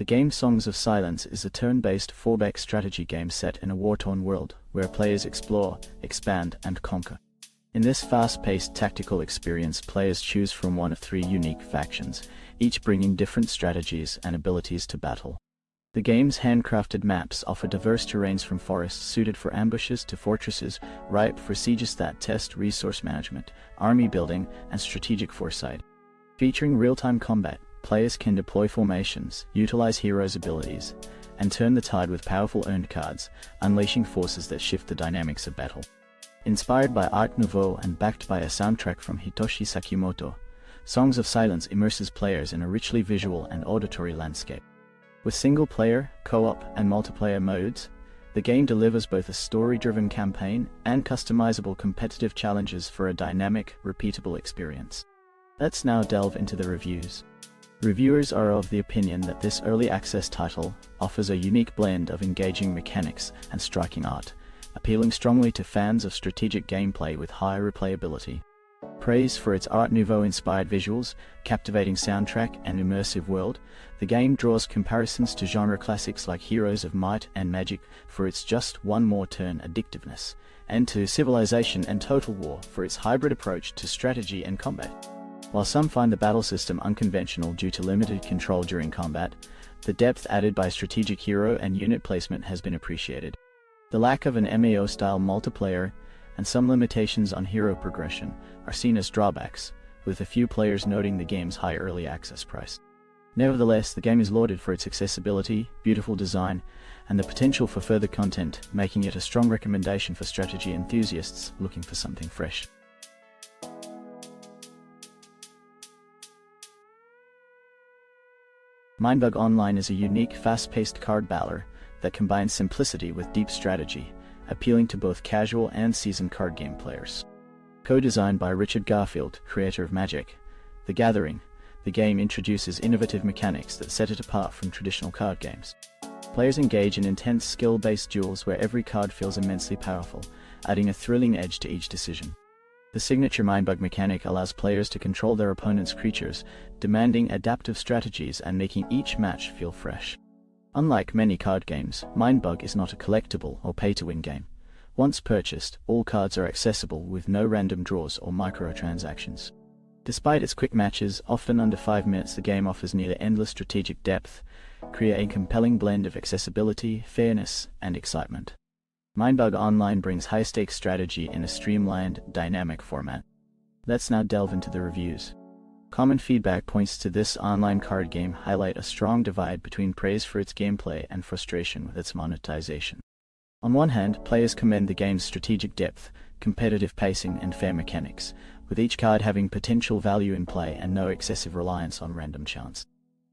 game Songs of Silence is a turn-based 4x strategy game set in a war-torn world, where players explore, expand, and conquer. In this fast-paced tactical experience, players choose from one of 3 unique factions, each bringing different strategies and abilities to battle. The game's handcrafted maps offer diverse terrains from forests suited for ambushes to fortresses ripe for sieges that test resource management, army building, and strategic foresight. Featuring real-time combat, players can deploy formations, utilize heroes' abilities, and turn the tide with powerful earned cards, unleashing forces that shift the dynamics of battle. Inspired by Art Nouveau and backed by a soundtrack from Hitoshi Sakimoto, Songs of Silence immerses players in a richly visual and auditory landscape. With single-player, co-op, and multiplayer modes, the game delivers both a story-driven campaign and customizable competitive challenges for a dynamic, repeatable experience. Let's now delve into the reviews. Reviewers are of the opinion that this early access title offers a unique blend of engaging mechanics and striking art, appealing strongly to fans of strategic gameplay with high replayability. Praise for its Art Nouveau-inspired visuals, captivating soundtrack, and immersive world, the game draws comparisons to genre classics like Heroes of Might and Magic for its just one more turn addictiveness, and to Civilization and Total War for its hybrid approach to strategy and combat. While some find the battle system unconventional due to limited control during combat, the depth added by strategic hero and unit placement has been appreciated. The lack of an MAO-style multiplayer and some limitations on hero progression are seen as drawbacks, with a few players noting the game's high early access price. Nevertheless, the game is lauded for its accessibility, beautiful design, and the potential for further content, making it a strong recommendation for strategy enthusiasts looking for something fresh. Mindbug Online is a unique, fast-paced card battler that combines simplicity with deep strategy, appealing to both casual and seasoned card game players. Co-designed by Richard Garfield, creator of Magic: The Gathering, the game introduces innovative mechanics that set it apart from traditional card games. Players engage in intense skill-based duels where every card feels immensely powerful, adding a thrilling edge to each decision. The signature Mindbug mechanic allows players to control their opponent's creatures, demanding adaptive strategies and making each match feel fresh. Unlike many card games, Mindbug is not a collectible or pay-to-win game. Once purchased, all cards are accessible with no random draws or microtransactions. Despite its quick matches, often under 5 minutes, the game offers near endless strategic depth, creating a compelling blend of accessibility, fairness, and excitement. Mindbug Online brings high-stakes strategy in a streamlined, dynamic format. Let's now delve into the reviews. Common feedback points to this online card game highlight a strong divide between praise for its gameplay and frustration with its monetization. On one hand, players commend the game's strategic depth, competitive pacing, and fair mechanics, with each card having potential value in play and no excessive reliance on random chance.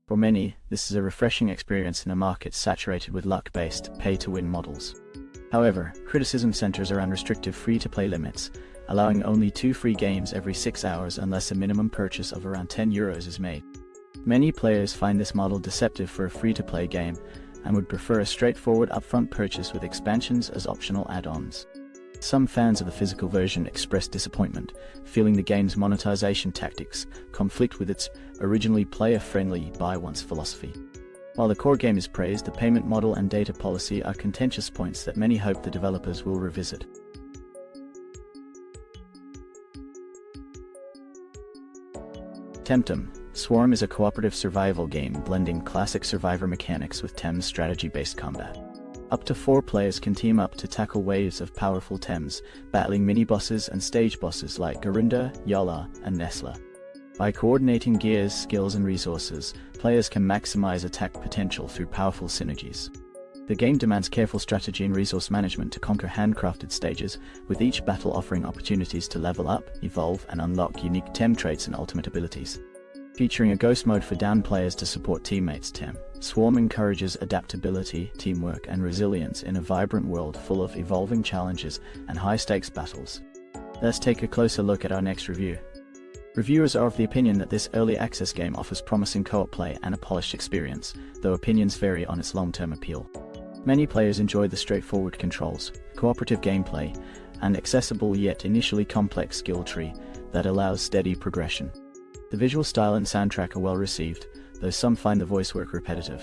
For many, this is a refreshing experience in a market saturated with luck-based, pay-to-win models. However, criticism centers around restrictive free-to-play limits, allowing only 2 free games every 6 hours unless a minimum purchase of around €10 is made. Many players find this model deceptive for a free-to-play game and would prefer a straightforward upfront purchase with expansions as optional add-ons. Some fans of the physical version express disappointment, feeling the game's monetization tactics conflict with its originally player-friendly buy-once philosophy. While the core game is praised, the payment model and data policy are contentious points that many hope the developers will revisit. Temtem. Swarm is a cooperative survival game blending classic survivor mechanics with Tem's strategy-based combat. Up to 4 players can team up to tackle waves of powerful Tems, battling mini-bosses and stage bosses like Garinda, Yala, and Nesla. By coordinating gears, skills, and resources, players can maximize attack potential through powerful synergies. The game demands careful strategy and resource management to conquer handcrafted stages, with each battle offering opportunities to level up, evolve, and unlock unique Tem traits and ultimate abilities. Featuring a ghost mode for down players to support teammates' Tem, Swarm encourages adaptability, teamwork, and resilience in a vibrant world full of evolving challenges and high-stakes battles. Let's take a closer look at our next review. Reviewers are of the opinion that this early access game offers promising co-op play and a polished experience, though opinions vary on its long-term appeal. Many players enjoy the straightforward controls, cooperative gameplay, and accessible yet initially complex skill tree that allows steady progression. The visual style and soundtrack are well received, though some find the voice work repetitive.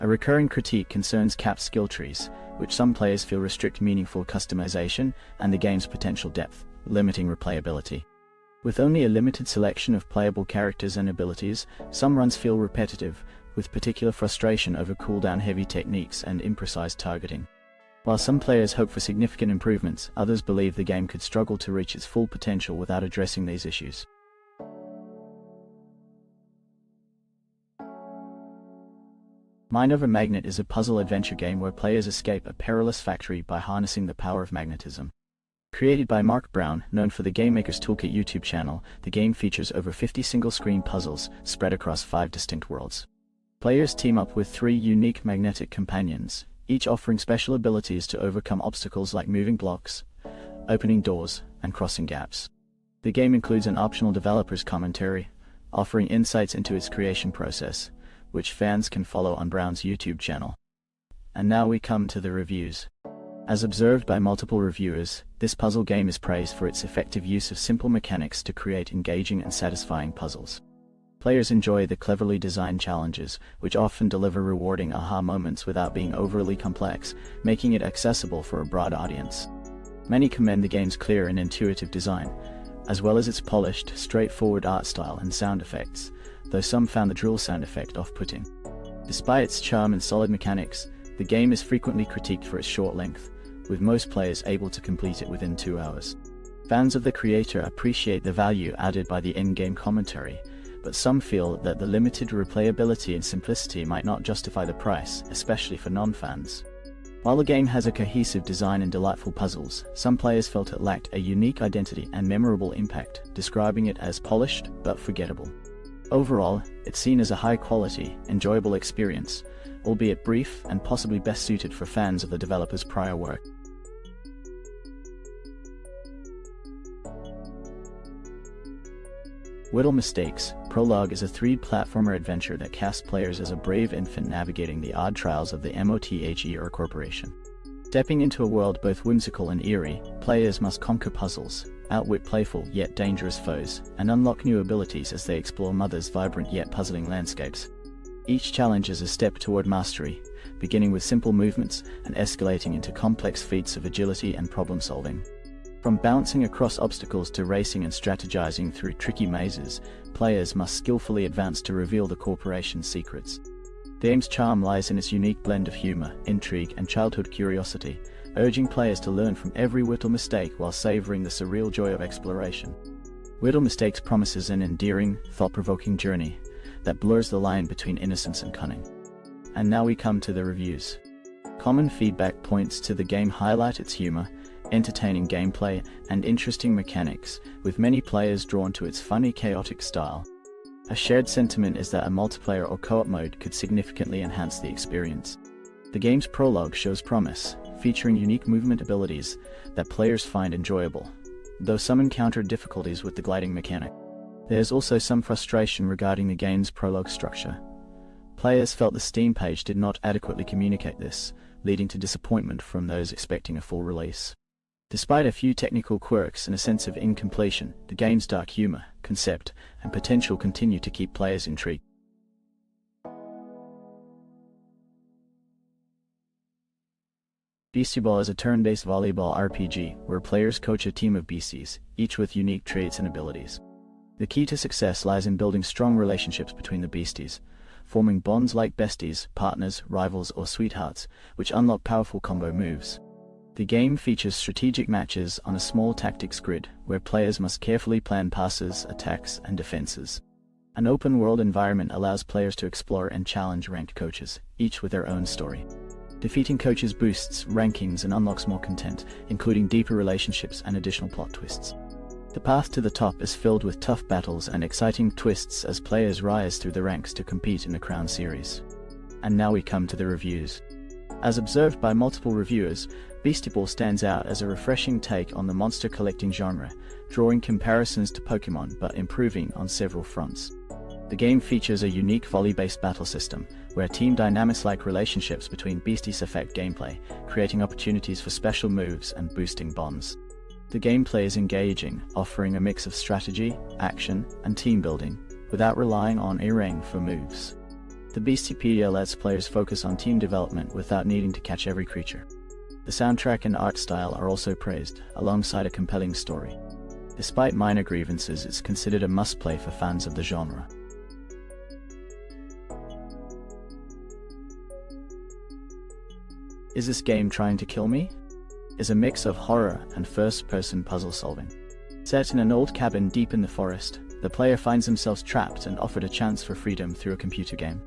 A recurring critique concerns capped skill trees, which some players feel restrict meaningful customization and the game's potential depth, limiting replayability. With only a limited selection of playable characters and abilities, some runs feel repetitive, with particular frustration over cooldown-heavy techniques and imprecise targeting. While some players hope for significant improvements, others believe the game could struggle to reach its full potential without addressing these issues. Mind Over Magnet is a puzzle-adventure game where players escape a perilous factory by harnessing the power of magnetism. Created by Mark Brown, known for the Game Maker's Toolkit YouTube channel, the game features over 50 single-screen puzzles spread across 5 distinct worlds. Players team up with 3 unique magnetic companions, each offering special abilities to overcome obstacles like moving blocks, opening doors, and crossing gaps. The game includes an optional developer's commentary, offering insights into its creation process, which fans can follow on Brown's YouTube channel. And now we come to the reviews. As observed by multiple reviewers, this puzzle game is praised for its effective use of simple mechanics to create engaging and satisfying puzzles. Players enjoy the cleverly designed challenges, which often deliver rewarding aha moments without being overly complex, making it accessible for a broad audience. Many commend the game's clear and intuitive design, as well as its polished, straightforward art style and sound effects, though some found the drill sound effect off-putting. Despite its charm and solid mechanics, the game is frequently critiqued for its short length, with most players able to complete it within 2 hours. Fans of the creator appreciate the value added by the in-game commentary, but some feel that the limited replayability and simplicity might not justify the price, especially for non-fans. While the game has a cohesive design and delightful puzzles, some players felt it lacked a unique identity and memorable impact, describing it as polished but forgettable. Overall, it's seen as a high-quality, enjoyable experience, albeit brief and possibly best suited for fans of the developer's prior work. Wittle Mistakes, Prologue is a 3D platformer adventure that casts players as a brave infant navigating the odd trials of the METRIA corporation. Stepping into a world both whimsical and eerie, players must conquer puzzles, outwit playful yet dangerous foes, and unlock new abilities as they explore Mother's vibrant yet puzzling landscapes. Each challenge is a step toward mastery, beginning with simple movements and escalating into complex feats of agility and problem-solving. From bouncing across obstacles to racing and strategizing through tricky mazes, players must skillfully advance to reveal the corporation's secrets. The game's charm lies in its unique blend of humor, intrigue, and childhood curiosity, urging players to learn from every Wittle mistake while savoring the surreal joy of exploration. Wittle Mistakes promises an endearing, thought-provoking journey that blurs the line between innocence and cunning. And now we come to the reviews. Common feedback points to the game highlight its humor, entertaining gameplay, and interesting mechanics, with many players drawn to its funny, chaotic style. A shared sentiment is that a multiplayer or co-op mode could significantly enhance the experience. The game's prologue shows promise, featuring unique movement abilities that players find enjoyable, though some encountered difficulties with the gliding mechanic. There's also some frustration regarding the game's prologue structure. Players felt the Steam page did not adequately communicate this, leading to disappointment from those expecting a full release. Despite a few technical quirks and a sense of incompletion, the game's dark humor, concept, and potential continue to keep players intrigued. Beastieball is a turn-based volleyball RPG where players coach a team of beasties, each with unique traits and abilities. The key to success lies in building strong relationships between the beasties, forming bonds like besties, partners, rivals, or sweethearts, which unlock powerful combo moves. The game features strategic matches on a small tactics grid, where players must carefully plan passes, attacks, and defenses. An open-world environment allows players to explore and challenge ranked coaches, each with their own story. Defeating coaches boosts rankings and unlocks more content, including deeper relationships and additional plot twists. The path to the top is filled with tough battles and exciting twists as players rise through the ranks to compete in the Crown series. And now we come to the reviews. As observed by multiple reviewers, Beastieball stands out as a refreshing take on the monster collecting genre, drawing comparisons to Pokemon but improving on several fronts. The game features a unique volley-based battle system, where team dynamics-like relationships between beasties affect gameplay, creating opportunities for special moves and boosting bonds. The gameplay is engaging, offering a mix of strategy, action, and team building, without relying on a ring for moves. The Beastieball lets players focus on team development without needing to catch every creature. The soundtrack and art style are also praised, alongside a compelling story. Despite minor grievances, it's considered a must-play for fans of the genre. Is this game trying to kill me? Is a mix of horror and first-person puzzle solving. Set in an old cabin deep in the forest, the player finds themselves trapped and offered a chance for freedom through a computer game.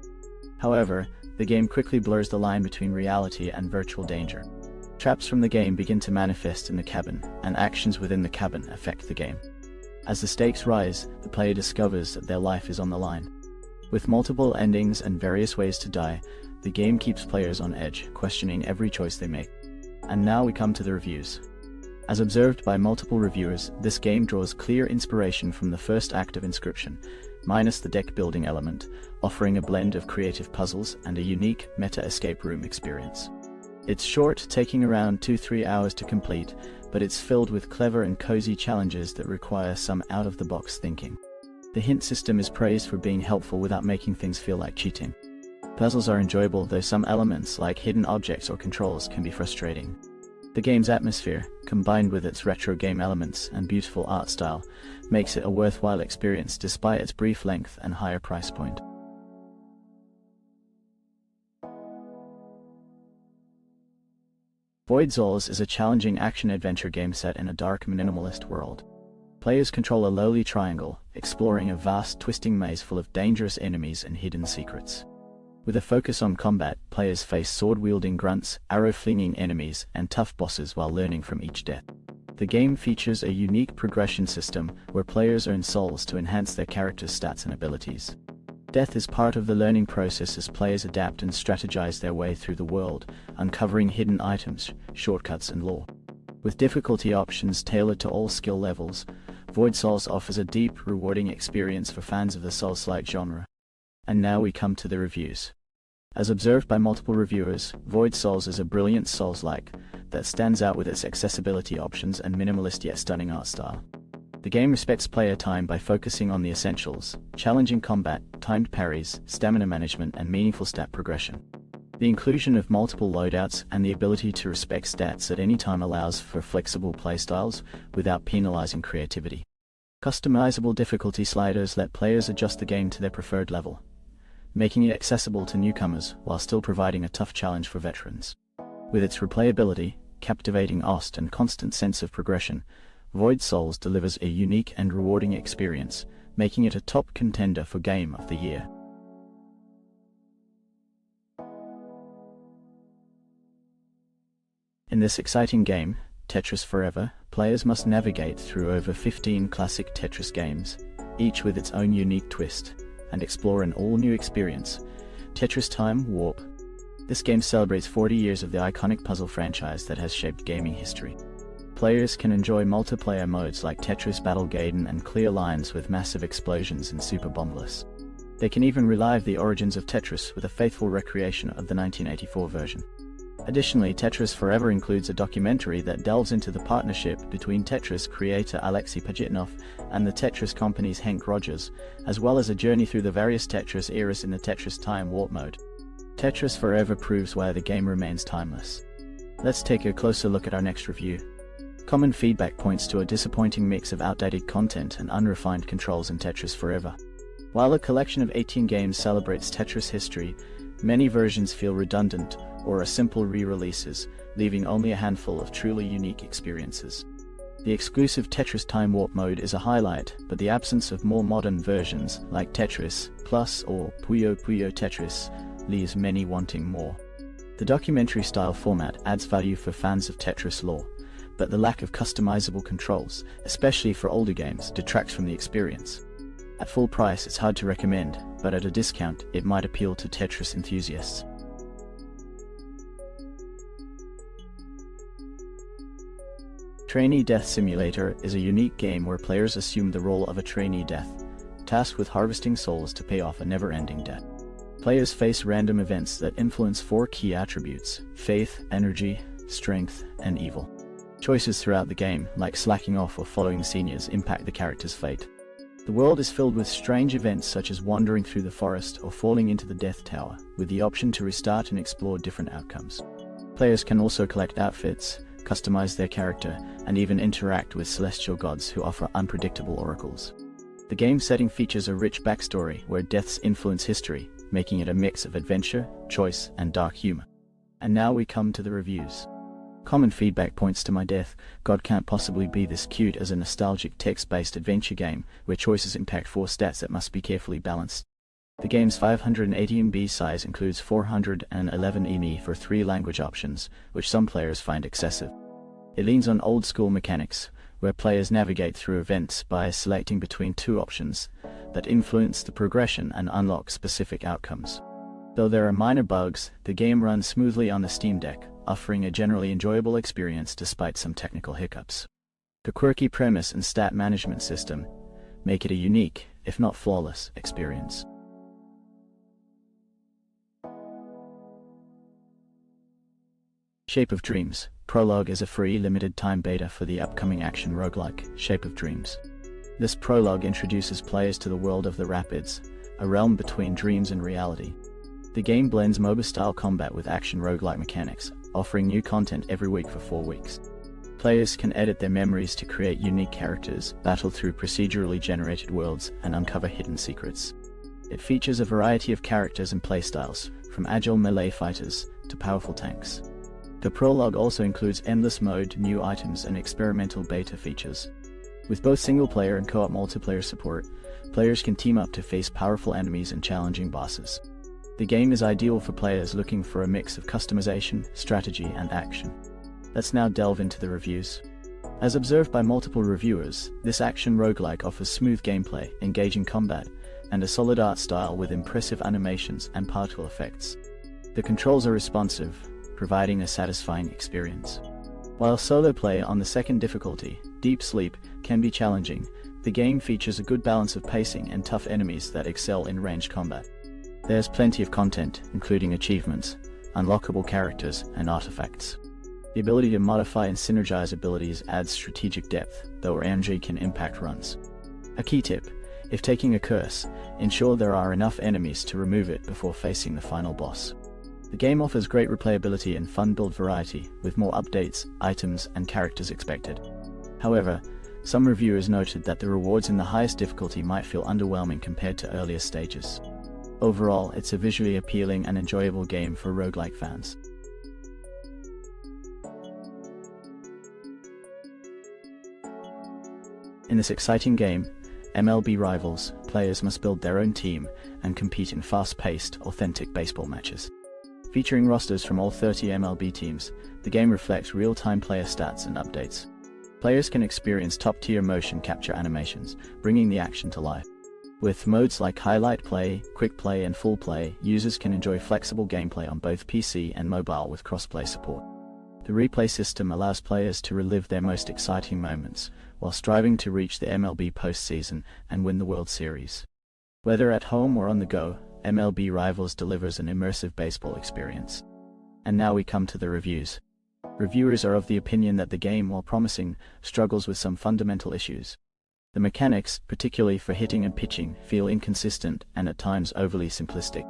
However, the game quickly blurs the line between reality and virtual danger. Traps from the game begin to manifest in the cabin, and actions within the cabin affect the game. As the stakes rise, the player discovers that their life is on the line. With multiple endings and various ways to die, the game keeps players on edge, questioning every choice they make. And now we come to the reviews. As observed by multiple reviewers, this game draws clear inspiration from the first act of Inscription, minus the deck building element, offering a blend of creative puzzles and a unique meta escape room experience. It's short, taking around 2-3 hours to complete, but it's filled with clever and cozy challenges that require some out-of-the-box thinking. The hint system is praised for being helpful without making things feel like cheating. Puzzles are enjoyable, though some elements like hidden objects or controls can be frustrating. The game's atmosphere, combined with its retro game elements and beautiful art style, makes it a worthwhile experience despite its brief length and higher price point. Void Souls is a challenging action-adventure game set in a dark minimalist world. Players control a lowly triangle, exploring a vast twisting maze full of dangerous enemies and hidden secrets. With a focus on combat, players face sword-wielding grunts, arrow-flinging enemies, and tough bosses while learning from each death. The game features a unique progression system where players earn souls to enhance their character's stats and abilities. Death is part of the learning process as players adapt and strategize their way through the world, uncovering hidden items, shortcuts, and lore. With difficulty options tailored to all skill levels, Void Souls offers a deep, rewarding experience for fans of the Souls-like genre. And now we come to the reviews. As observed by multiple reviewers, Void Souls is a brilliant Souls-like that stands out with its accessibility options and minimalist yet stunning art style. The game respects player time by focusing on the essentials: challenging combat, timed parries, stamina management, and meaningful stat progression. The inclusion of multiple loadouts and the ability to respec stats at any time allows for flexible playstyles without penalizing creativity. Customizable difficulty sliders let players adjust the game to their preferred level, making it accessible to newcomers while still providing a tough challenge for veterans. With its replayability, captivating OST, and constant sense of progression, Void Souls delivers a unique and rewarding experience, making it a top contender for Game of the Year. In this exciting game, Tetris Forever, players must navigate through over 15 classic Tetris games, each with its own unique twist, and explore an all-new experience, Tetris Time Warp. This game celebrates 40 years of the iconic puzzle franchise that has shaped gaming history. Players can enjoy multiplayer modes like Tetris Battle Gaiden and Clear Lines with massive explosions and Super Bombless. They can even relive the origins of Tetris with a faithful recreation of the 1984 version. Additionally, Tetris Forever includes a documentary that delves into the partnership between Tetris creator Alexei Pajitnov and the Tetris company's Henk Rogers, as well as a journey through the various Tetris eras in the Tetris Time Warp mode. Tetris Forever proves why the game remains timeless. Let's take a closer look at our next review. Common feedback points to a disappointing mix of outdated content and unrefined controls in Tetris Forever. While a collection of 18 games celebrates Tetris history, many versions feel redundant or are simple re-releases, leaving only a handful of truly unique experiences. The exclusive Tetris Time Warp mode is a highlight, but the absence of more modern versions, like Tetris Plus or Puyo Puyo Tetris, leaves many wanting more. The documentary-style format adds value for fans of Tetris lore, but the lack of customizable controls, especially for older games, detracts from the experience. At full price, it's hard to recommend, but at a discount, it might appeal to Tetris enthusiasts. Trainee Death Simulator is a unique game where players assume the role of a trainee death, tasked with harvesting souls to pay off a never-ending debt. Players face random events that influence 4 key attributes: faith, energy, strength, and evil. Choices throughout the game, like slacking off or following seniors, impact the character's fate. The world is filled with strange events such as wandering through the forest or falling into the Death Tower, with the option to restart and explore different outcomes. Players can also collect outfits, customize their character, and even interact with celestial gods who offer unpredictable oracles. The game setting features a rich backstory where deaths influence history, making it a mix of adventure, choice, and dark humor. And now we come to the reviews. Common feedback points to my death. God can't possibly be this cute as a nostalgic text-based adventure game where choices impact 4 stats that must be carefully balanced. The game's 580 MB size includes 411 MB for 3 language options, which some players find excessive. It leans on old-school mechanics, where players navigate through events by selecting between 2 options that influence the progression and unlock specific outcomes. Though there are minor bugs, the game runs smoothly on the Steam Deck, offering a generally enjoyable experience despite some technical hiccups. The quirky premise and stat management system make it a unique, if not flawless, experience. Shape of Dreams. Prologue is a free limited-time beta for the upcoming action roguelike, Shape of Dreams. This prologue introduces players to the world of the Rapids, a realm between dreams and reality. The game blends MOBA-style combat with action roguelike mechanics, offering new content every week for 4 weeks. Players can edit their memories to create unique characters, battle through procedurally generated worlds, and uncover hidden secrets. It features a variety of characters and playstyles, from agile melee fighters to powerful tanks. The prologue also includes endless mode, new items, and experimental beta features. With both single-player and co-op multiplayer support, players can team up to face powerful enemies and challenging bosses. The game is ideal for players looking for a mix of customization, strategy, and action. Let's now delve into the reviews. As observed by multiple reviewers, this action roguelike offers smooth gameplay, engaging combat, and a solid art style with impressive animations and particle effects. The controls are responsive, providing a satisfying experience. While solo play on the 2nd difficulty, Deep Sleep, can be challenging, the game features a good balance of pacing and tough enemies that excel in ranged combat. There's plenty of content, including achievements, unlockable characters, and artifacts. The ability to modify and synergize abilities adds strategic depth, though RNG can impact runs. A key tip: if taking a curse, ensure there are enough enemies to remove it before facing the final boss. The game offers great replayability and fun build variety, with more updates, items, and characters expected. However, some reviewers noted that the rewards in the highest difficulty might feel underwhelming compared to earlier stages. Overall, it's a visually appealing and enjoyable game for roguelike fans. In this exciting game, MLB Rivals, players must build their own team and compete in fast-paced, authentic baseball matches. Featuring rosters from all 30 MLB teams, the game reflects real-time player stats and updates. Players can experience top-tier motion capture animations, bringing the action to life. With modes like Highlight Play, Quick Play, and Full Play, users can enjoy flexible gameplay on both PC and mobile with cross-play support. The replay system allows players to relive their most exciting moments, while striving to reach the MLB postseason and win the World Series. Whether at home or on the go, MLB Rivals delivers an immersive baseball experience. And now we come to the reviews. Reviewers are of the opinion that the game, while promising, struggles with some fundamental issues. The mechanics, particularly for hitting and pitching, feel inconsistent and at times overly simplistic.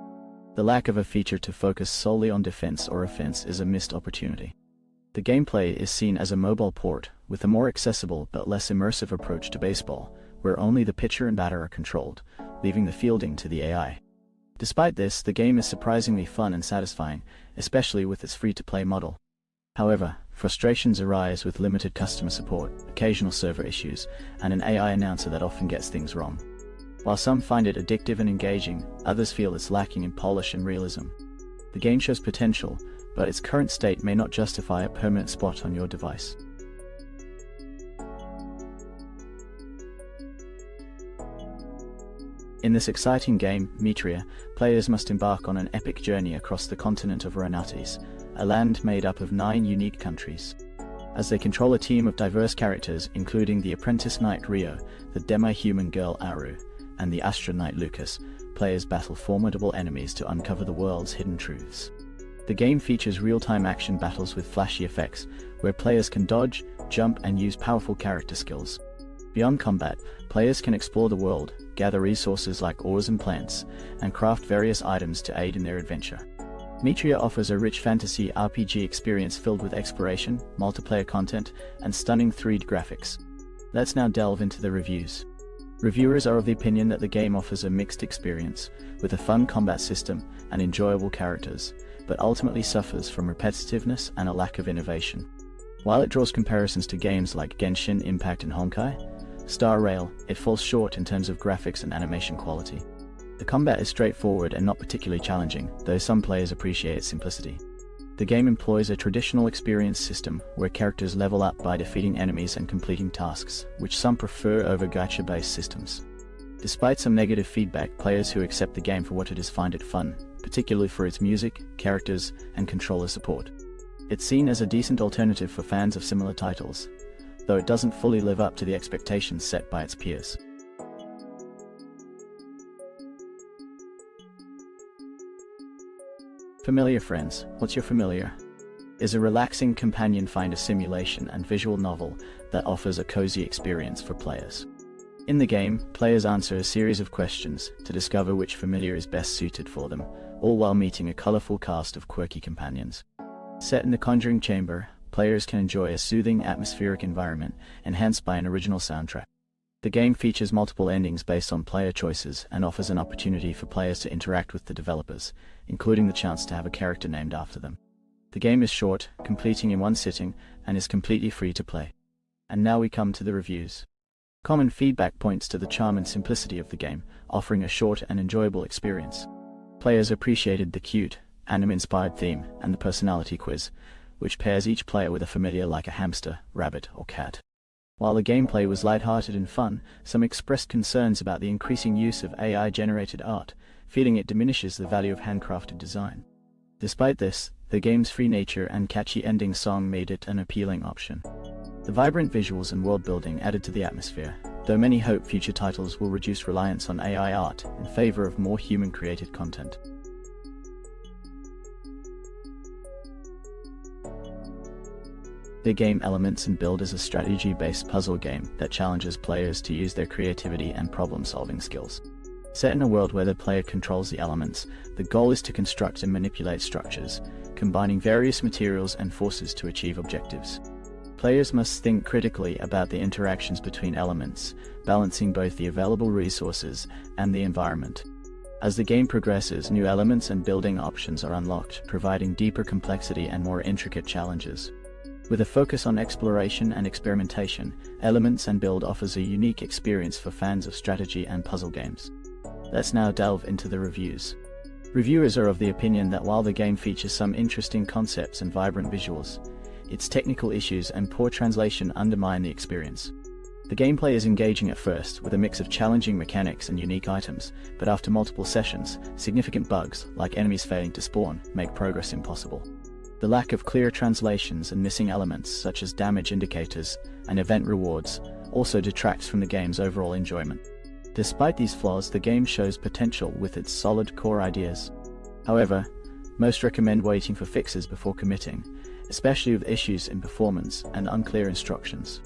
The lack of a feature to focus solely on defense or offense is a missed opportunity. The gameplay is seen as a mobile port, with a more accessible but less immersive approach to baseball, where only the pitcher and batter are controlled, leaving the fielding to the AI. Despite this, the game is surprisingly fun and satisfying, especially with its free-to-play model. However, frustrations arise with limited customer support, occasional server issues, and an AI announcer that often gets things wrong. While some find it addictive and engaging, others feel it's lacking in polish and realism. The game shows potential, but its current state may not justify a permanent spot on your device. In this exciting game, METRIA, players must embark on an epic journey across the continent of Renatis, a land made up of 9 unique countries. As they control a team of diverse characters including the apprentice knight Rio, the demi-human girl Aru, and the astro-knight Lucas, players battle formidable enemies to uncover the world's hidden truths. The game features real-time action battles with flashy effects, where players can dodge, jump, and use powerful character skills. Beyond combat, players can explore the world, gather resources like ores and plants, and craft various items to aid in their adventure. METRIA offers a rich fantasy RPG experience filled with exploration, multiplayer content, and stunning 3D graphics. Let's now delve into the reviews. Reviewers are of the opinion that the game offers a mixed experience, with a fun combat system and enjoyable characters, but ultimately suffers from repetitiveness and a lack of innovation. While it draws comparisons to games like Genshin Impact and Honkai Star Rail, it falls short in terms of graphics and animation quality. The combat is straightforward and not particularly challenging, though some players appreciate its simplicity. The game employs a traditional experience system where characters level up by defeating enemies and completing tasks, which some prefer over gacha-based systems. Despite some negative feedback, players who accept the game for what it is find it fun, particularly for its music, characters, and controller support. It's seen as a decent alternative for fans of similar titles, though it doesn't fully live up to the expectations set by its peers. Familiar friends, what's your familiar? Is a relaxing companion finder simulation and visual novel that offers a cozy experience for players. In the game, players answer a series of questions to discover which familiar is best suited for them, all while meeting a colorful cast of quirky companions. Set in the Conjuring Chamber, players can enjoy a soothing atmospheric environment enhanced by an original soundtrack. The game features multiple endings based on player choices and offers an opportunity for players to interact with the developers, including the chance to have a character named after them. The game is short, completing in one sitting, and is completely free to play. And now we come to the reviews. Common feedback points to the charm and simplicity of the game, offering a short and enjoyable experience. Players appreciated the cute, anime-inspired theme and the personality quiz, which pairs each player with a familiar like a hamster, rabbit, or cat. While the gameplay was lighthearted and fun, some expressed concerns about the increasing use of AI-generated art, feeling it diminishes the value of handcrafted design. Despite this, the game's free nature and catchy ending song made it an appealing option. The vibrant visuals and world building added to the atmosphere, though many hope future titles will reduce reliance on AI art in favor of more human-created content. The game Elements and Build is a strategy-based puzzle game that challenges players to use their creativity and problem-solving skills. Set in a world where the player controls the elements, the goal is to construct and manipulate structures, combining various materials and forces to achieve objectives. Players must think critically about the interactions between elements, balancing both the available resources and the environment. As the game progresses, new elements and building options are unlocked, providing deeper complexity and more intricate challenges. With a focus on exploration and experimentation, Elements and Build offers a unique experience for fans of strategy and puzzle games. Let's now delve into the reviews. Reviewers are of the opinion that while the game features some interesting concepts and vibrant visuals, its technical issues and poor translation undermine the experience. The gameplay is engaging at first, with a mix of challenging mechanics and unique items, but after multiple sessions, significant bugs, like enemies failing to spawn, make progress impossible. The lack of clear translations and missing elements such as damage indicators and event rewards also detracts from the game's overall enjoyment. Despite these flaws, the game shows potential with its solid core ideas. However, most recommend waiting for fixes before committing, especially with issues in performance and unclear instructions.